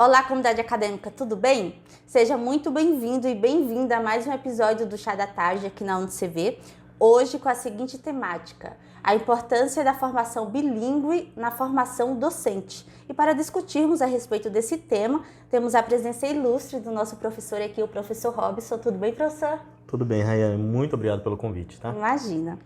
Olá, comunidade acadêmica, tudo bem? Seja muito bem-vindo e bem-vinda a mais um episódio do Chá da Tarde aqui na UniCV, hoje com a seguinte temática: a importância da formação bilíngue na formação docente. E para discutirmos a respeito desse tema, temos a presença ilustre do nosso professor aqui, o professor Robson. Tudo bem, professor? Tudo bem, Rayane. Muito obrigado pelo convite, tá? Imagina.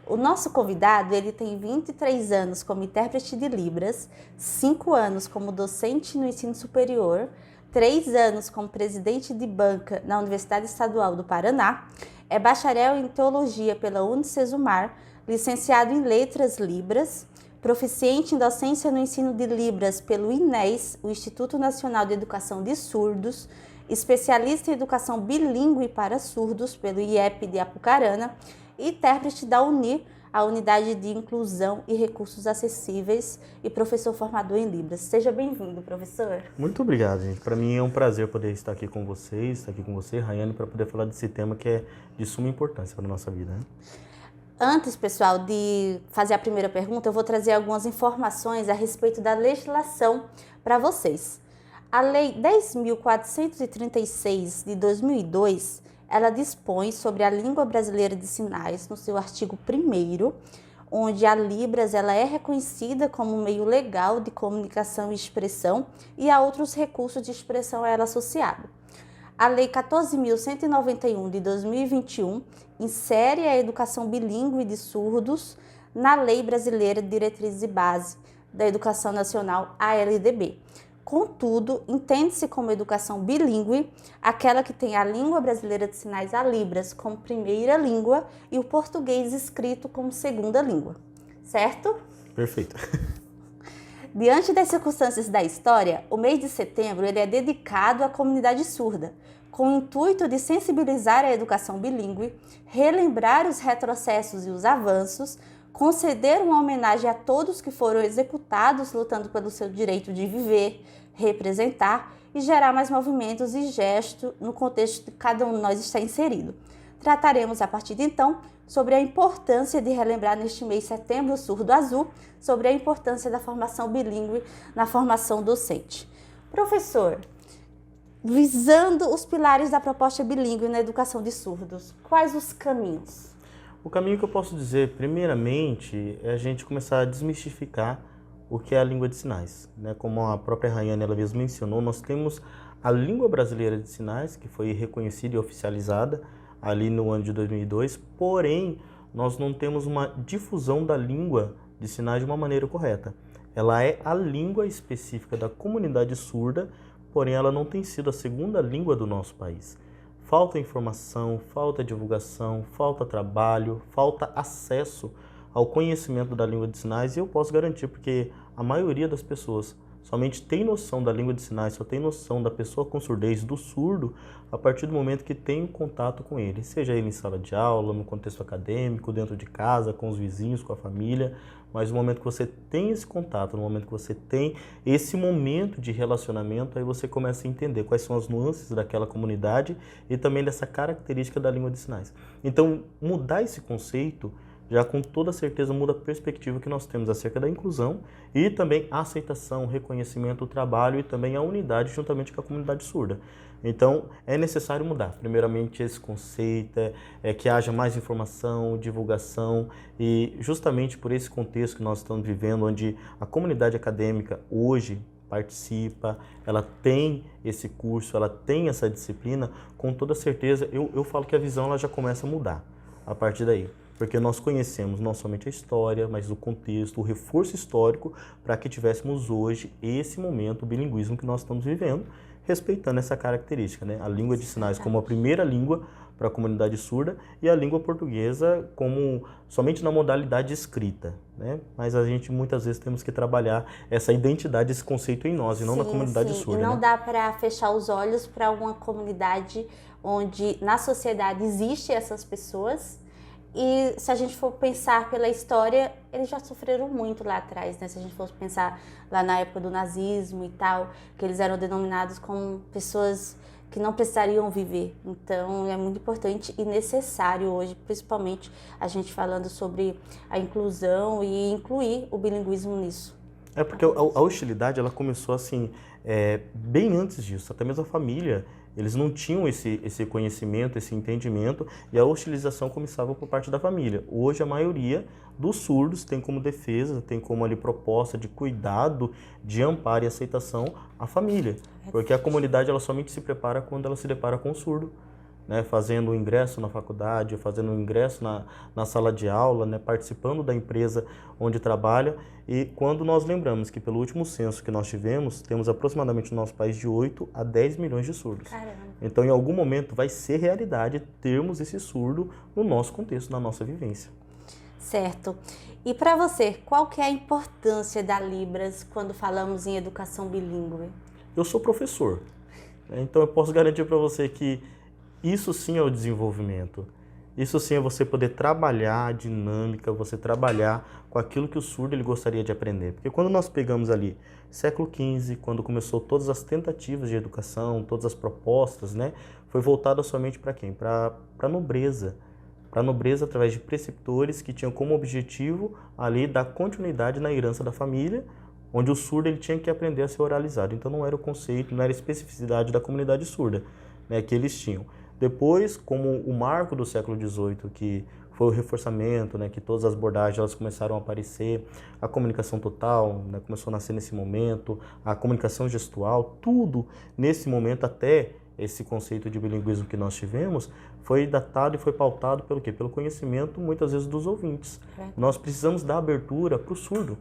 O nosso convidado, ele tem 23 anos como intérprete de Libras, 5 anos como docente no ensino superior, 3 anos como presidente de banca na Universidade Estadual do Paraná, é bacharel em Teologia pela Unicesumar, licenciado em Letras Libras, proficiente em docência no ensino de Libras pelo INES, o Instituto Nacional de Educação de Surdos, especialista em educação bilíngue para surdos pelo IEP de Apucarana, e intérprete da UNIR, a Unidade de Inclusão e Recursos Acessíveis, e professor formador em Libras. Seja bem-vindo, professor. Muito obrigado, gente. Para mim é um prazer poder estar aqui com vocês, estar aqui com você, Rayane, para poder falar desse tema que é de suma importância para a nossa vida, né? Antes, pessoal, de fazer a primeira pergunta, eu vou trazer algumas informações a respeito da legislação para vocês. A Lei 10.436 de 2002, ela dispõe sobre a língua brasileira de sinais no seu artigo 1º, onde a Libras ela é reconhecida como um meio legal de comunicação e expressão e há outros recursos de expressão a ela associado. A Lei 14.191 de 2021 insere a educação bilíngue de surdos na Lei Brasileira de Diretrizes e Base da Educação Nacional, ALDB. Contudo, entende-se como educação bilíngue aquela que tem a língua brasileira de sinais, a Libras, como primeira língua e o português escrito como segunda língua. Certo? Perfeito. Diante das circunstâncias da história, o mês de setembro ele é dedicado à comunidade surda, com o intuito de sensibilizar a educação bilíngue, relembrar os retrocessos e os avanços, conceder uma homenagem a todos que foram executados lutando pelo seu direito de viver, representar e gerar mais movimentos e gestos no contexto que cada um de nós está inserido. Trataremos a partir de então sobre a importância de relembrar neste mês Setembro Surdo Azul, sobre a importância da formação bilíngue na formação docente. Professor, visando os pilares da proposta bilíngue na educação de surdos, quais os caminhos? O caminho que eu posso dizer, primeiramente, é a gente começar a desmistificar o que é a língua de sinais, né? Como a própria Rayane ela mesma mencionou, nós temos a língua brasileira de sinais, que foi reconhecida e oficializada ali no ano de 2002, porém, nós não temos uma difusão da língua de sinais de uma maneira correta. Ela é a língua específica da comunidade surda, porém ela não tem sido a segunda língua do nosso país. Falta informação, falta divulgação, falta trabalho, falta acesso ao conhecimento da língua de sinais, e eu posso garantir porque a maioria das pessoas somente tem noção da língua de sinais, só tem noção da pessoa com surdez, do surdo, a partir do momento que tem um contato com ele, seja ele em sala de aula, no contexto acadêmico, dentro de casa, com os vizinhos, com a família, mas no momento que você tem esse contato, no momento que você tem esse momento de relacionamento, aí você começa a entender quais são as nuances daquela comunidade e também dessa característica da língua de sinais. Então, mudar esse conceito já com toda certeza muda a perspectiva que nós temos acerca da inclusão e também a aceitação, o reconhecimento, o trabalho e também a unidade juntamente com a comunidade surda. Então, é necessário mudar, primeiramente, esse conceito, que haja mais informação, divulgação e justamente por esse contexto que nós estamos vivendo, onde a comunidade acadêmica hoje participa, ela tem esse curso, ela tem essa disciplina, com toda certeza, eu falo que a visão ela já começa a mudar a partir daí. Porque nós conhecemos não somente a história, mas o contexto, o reforço histórico, para que tivéssemos hoje esse momento, o bilinguismo que nós estamos vivendo, respeitando essa característica, né? A língua de sinais como a primeira língua para a comunidade surda e a língua portuguesa como somente na modalidade escrita, né? Mas a gente muitas vezes temos que trabalhar essa identidade, esse conceito em nós e não na comunidade surda. E não né? dá para fechar os olhos para uma comunidade onde na sociedade existem essas pessoas. E se a gente for pensar pela história, eles já sofreram muito lá atrás, né? Se a gente for pensar lá na época do nazismo e tal, que eles eram denominados como pessoas que não precisariam viver. Então, é muito importante e necessário hoje, principalmente a gente falando sobre a inclusão e incluir o bilinguismo nisso. É porque a hostilidade ela começou assim, bem antes disso. Até mesmo a família, eles não tinham esse conhecimento, esse entendimento, e a hostilização começava por parte da família. Hoje a maioria dos surdos tem como defesa, tem como ali proposta de cuidado, de amparo e aceitação a família. Porque a comunidade ela somente se prepara quando ela se depara com o surdo, né, fazendo o ingresso na faculdade, fazendo o ingresso na sala de aula, né, participando da empresa onde trabalha. E quando nós lembramos que pelo último censo que nós tivemos, temos aproximadamente no nosso país de 8 a 10 milhões de surdos. Caramba. Então, em algum momento, vai ser realidade termos esse surdo no nosso contexto, na nossa vivência. Certo. E para você, qual que é a importância da Libras quando falamos em educação bilíngue? Eu sou professor, né, então eu posso garantir para você que isso sim é o desenvolvimento. Isso sim é você poder trabalhar a dinâmica, você trabalhar com aquilo que o surdo ele gostaria de aprender. Porque quando nós pegamos ali século XV, quando começou todas as tentativas de educação, todas as propostas, né, foi voltada somente para quem? Para a nobreza. Para a nobreza através de preceptores que tinham como objetivo ali dar continuidade na herança da família, onde o surdo ele tinha que aprender a ser oralizado. Então não era o conceito, não era a especificidade da comunidade surda, né, que eles tinham. Depois, como o marco do século XVIII, que foi o reforçamento, né, que todas as abordagens elas começaram a aparecer, a comunicação total, né, começou a nascer nesse momento, a comunicação gestual, tudo nesse momento, até esse conceito de bilinguismo que nós tivemos, foi datado e foi pautado pelo quê? Pelo conhecimento, muitas vezes, dos ouvintes. Nós precisamos dar abertura para o surdo.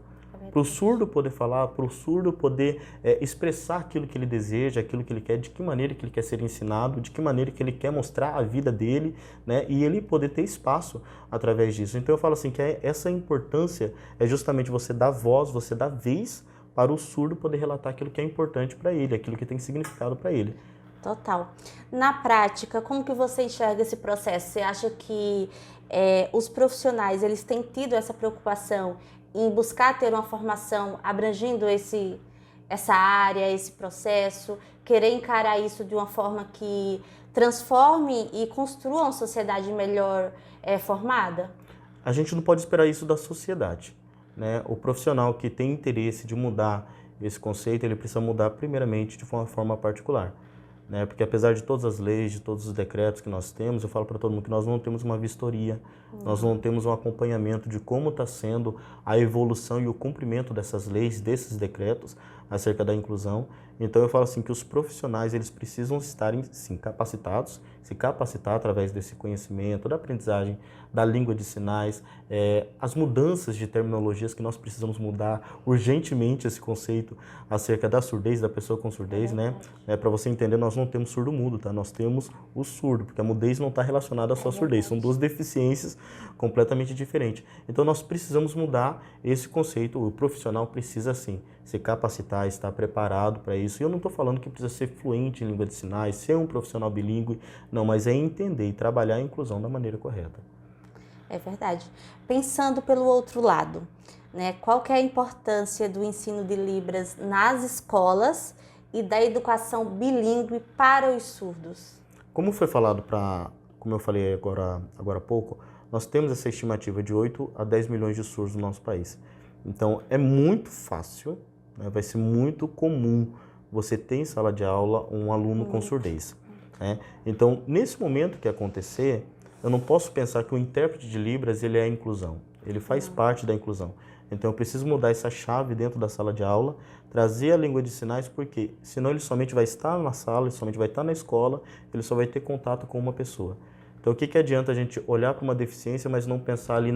Para o surdo poder falar, para o surdo poder expressar aquilo que ele deseja, aquilo que ele quer, de que maneira que ele quer ser ensinado, de que maneira que ele quer mostrar a vida dele, né? E ele poder ter espaço através disso. Então eu falo assim que essa importância é justamente você dar voz, você dar vez para o surdo poder relatar aquilo que é importante para ele, aquilo que tem significado para ele. Total. Na prática, como que você enxerga esse processo? Você acha que os profissionais eles têm tido essa preocupação em buscar ter uma formação abrangendo essa área, esse processo, querer encarar isso de uma forma que transforme e construa uma sociedade melhor formada? A gente não pode esperar isso da sociedade, né? O profissional que tem interesse de mudar esse conceito, ele precisa mudar primeiramente de uma forma particular, né? Porque apesar de todas as leis, de todos os decretos que nós temos, eu falo para todo mundo que nós não temos uma vistoria, nós não temos um acompanhamento de como está sendo a evolução e o cumprimento dessas leis, desses decretos acerca da inclusão. Então eu falo assim que os profissionais eles precisam estarem sim capacitados, se capacitar através desse conhecimento, da aprendizagem, da língua de sinais, as mudanças de terminologias que nós precisamos mudar urgentemente esse conceito acerca da surdez, da pessoa com surdez, né? Para você entender, nós não temos surdo-mudo, tá? Nós temos o surdo, porque a mudez não está relacionada à sua surdez, são duas deficiências completamente diferentes. Então nós precisamos mudar esse conceito, o profissional precisa sim se capacitar, estar preparado para isso. E eu não estou falando que precisa ser fluente em língua de sinais, ser um profissional bilíngue, não, mas é entender e trabalhar a inclusão da maneira correta. É verdade. Pensando pelo outro lado, né, qual que é a importância do ensino de Libras nas escolas e da educação bilíngue para os surdos? Como foi falado como eu falei agora há pouco, nós temos essa estimativa de 8 a 10 milhões de surdos no nosso país. Então é muito fácil, né, vai ser muito comum você ter em sala de aula um aluno com surdez, né? Então nesse momento que acontecer, eu não posso pensar que o intérprete de Libras ele é a inclusão, ele faz parte da inclusão. Então eu preciso mudar essa chave dentro da sala de aula, trazer a língua de sinais, porque senão ele somente vai estar na sala, ele somente vai estar na escola, ele só vai ter contato com uma pessoa. Então o que adianta a gente olhar para uma deficiência, mas não pensar ali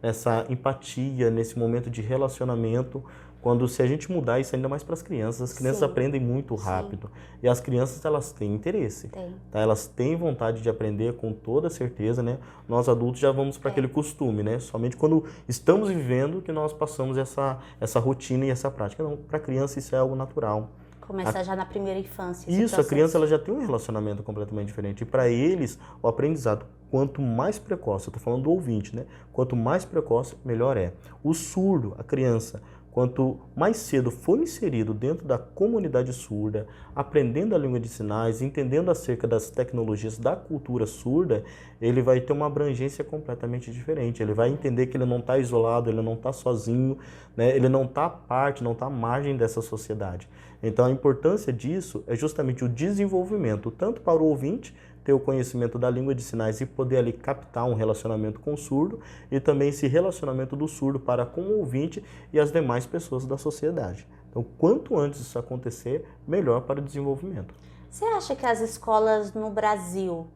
nessa empatia, nesse momento de relacionamento, quando se a gente mudar isso ainda mais para as crianças Sim. aprendem muito rápido. Sim. E as crianças elas têm interesse, tá? Elas têm vontade de aprender com toda certeza, né? Nós adultos já vamos para aquele costume, né? Somente quando estamos vivendo que nós passamos essa rotina e essa prática. Não, para a criança isso é algo natural. Começar já na primeira infância. Isso, a criança ela já tem um relacionamento completamente diferente. E para eles, o aprendizado, quanto mais precoce, eu estou falando do ouvinte, né? Quanto mais precoce, melhor é. O surdo, a criança, quanto mais cedo for inserido dentro da comunidade surda, aprendendo a língua de sinais, entendendo acerca das tecnologias da cultura surda, ele vai ter uma abrangência completamente diferente. Ele vai entender que ele não está isolado, ele não está sozinho, né? Ele não está à parte, não está à margem dessa sociedade. Então a importância disso é justamente o desenvolvimento, tanto para o ouvinte, ter o conhecimento da língua de sinais e poder ali captar um relacionamento com o surdo, e também esse relacionamento do surdo para com o ouvinte e as demais pessoas da sociedade. Então, quanto antes isso acontecer, melhor para o desenvolvimento. Você acha que as escolas no Brasil,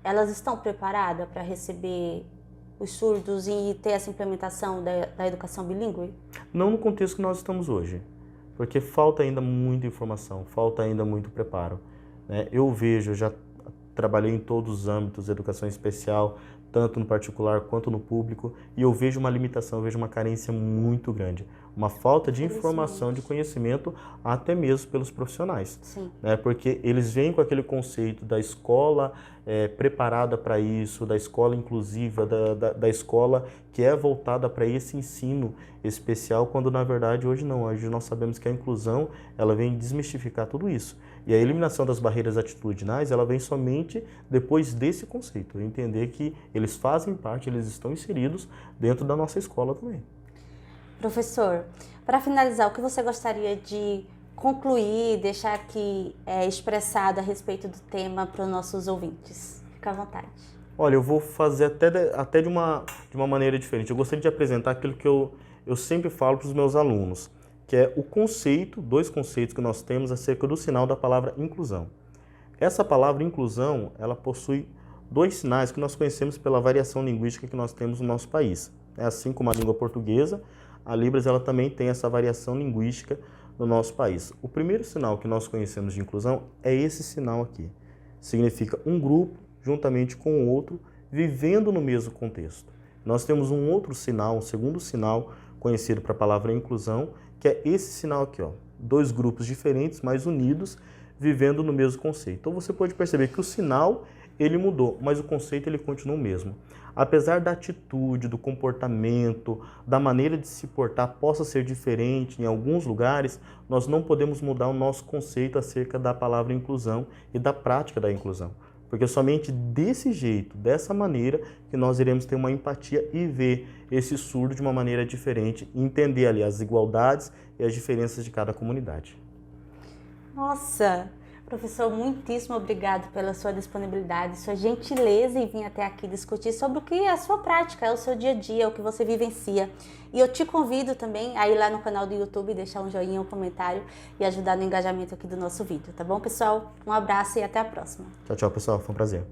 elas estão preparadas para receber os surdos e ter essa implementação da educação bilíngue? Não no contexto que nós estamos hoje, porque falta ainda muita informação, falta ainda muito preparo, né? Eu vejo, já trabalhei em todos os âmbitos, educação especial, tanto no particular quanto no público, e eu vejo uma limitação, eu vejo uma carência muito grande, uma falta de informação, de conhecimento, até mesmo pelos profissionais. Sim. Né? Porque eles vêm com aquele conceito da escola preparada para isso, da escola inclusiva, da escola que é voltada para esse ensino especial, quando na verdade hoje não. Hoje nós sabemos que a inclusão, ela vem desmistificar tudo isso. E a eliminação das barreiras atitudinais, ela vem somente depois desse conceito, entender que eles fazem parte, eles estão inseridos dentro da nossa escola também. Professor, para finalizar, o que você gostaria de concluir, deixar aqui expressado a respeito do tema para os nossos ouvintes? Fica à vontade. Olha, eu vou fazer até de uma maneira diferente. Eu gostaria de apresentar aquilo que eu sempre falo para os meus alunos, que é o conceito, dois conceitos que nós temos acerca do sinal da palavra inclusão. Essa palavra inclusão, ela possui dois sinais que nós conhecemos pela variação linguística que nós temos no nosso país. Assim como a língua portuguesa, a Libras ela também tem essa variação linguística no nosso país. O primeiro sinal que nós conhecemos de inclusão é esse sinal aqui. Significa um grupo, juntamente com o outro, vivendo no mesmo contexto. Nós temos um outro sinal, um segundo sinal conhecido para a palavra inclusão, que é esse sinal aqui, ó. Dois grupos diferentes, mas unidos, vivendo no mesmo conceito. Então você pode perceber que o sinal ele mudou, mas o conceito ele continua o mesmo. Apesar da atitude, do comportamento, da maneira de se portar possa ser diferente em alguns lugares, nós não podemos mudar o nosso conceito acerca da palavra inclusão e da prática da inclusão. Porque somente desse jeito, dessa maneira, que nós iremos ter uma empatia e ver esse surdo de uma maneira diferente e entender ali as desigualdades e as diferenças de cada comunidade. Nossa! Professor, muitíssimo obrigado pela sua disponibilidade, sua gentileza em vir até aqui discutir sobre o que é a sua prática, é o seu dia a dia, o que você vivencia. E eu te convido também a ir lá no canal do YouTube, deixar um joinha, um comentário e ajudar no engajamento aqui do nosso vídeo, tá bom, pessoal? Um abraço e até a próxima. Tchau, tchau, pessoal. Foi um prazer.